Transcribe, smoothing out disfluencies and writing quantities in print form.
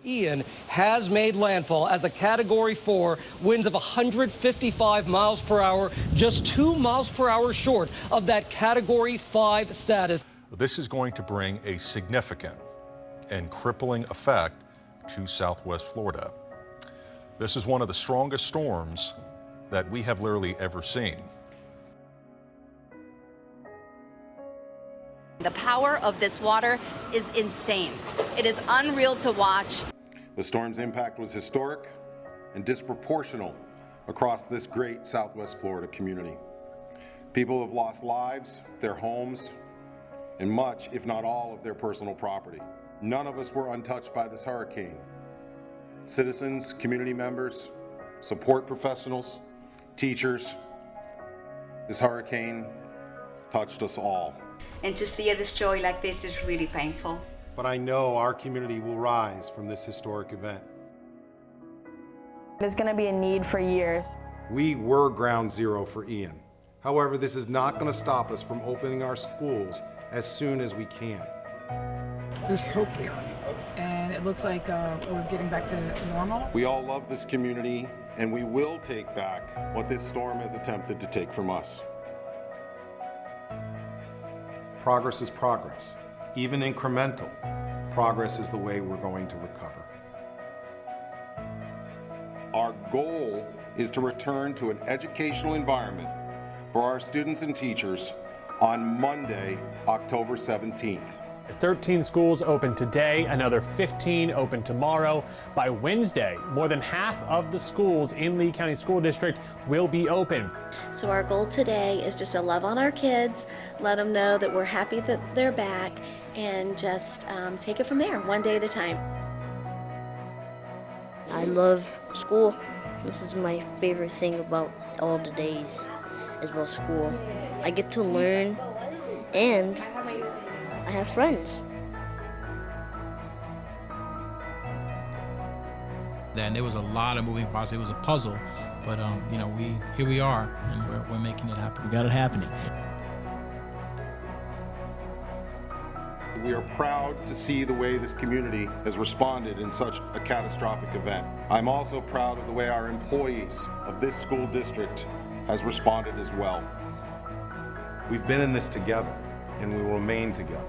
Ian has made landfall as a Category 4, winds of 155 miles per hour, just 2 miles per hour short of that Category 5 status. This is going to bring a significant and crippling effect to Southwest Florida. This is one of the strongest storms that we have literally ever seen. The power of this water is insane. It is unreal to watch. The storm's impact was historic and disproportional across this great Southwest Florida community. People have lost lives, their homes, and much, if not all, of their personal property. None of us were untouched by this hurricane. Citizens, community members, support professionals, teachers, this hurricane touched us all. And to see a destroy like this is really painful. But I know our community will rise from this historic event. There's going to be a need for years. We were ground zero for Ian. However, this is not going to stop us from opening our schools as soon as we can. There's hope there, and it looks like we're getting back to normal. We all love this community, and we will take back what this storm has attempted to take from us. Progress is progress. Even incremental, progress is the way we're going to recover. Our goal is to return to an educational environment for our students and teachers on Monday, October 17th. 13 schools open today, another 15 open tomorrow. By Wednesday, more than half of the schools in Lee County School District will be open. So our goal today is just to love on our kids, let them know that we're happy that they're back, and just take it from there, one day at a time. I love school. This is my favorite thing about all the days, is about school. I get to learn, and I have friends. And there was a lot of moving parts. It was a puzzle, but you know, here we are, and we're making it happen. We got it happening. We are proud to see the way this community has responded in such a catastrophic event. I'm also proud of the way our employees of this school district has responded as well. We've been in this together, and we will remain together.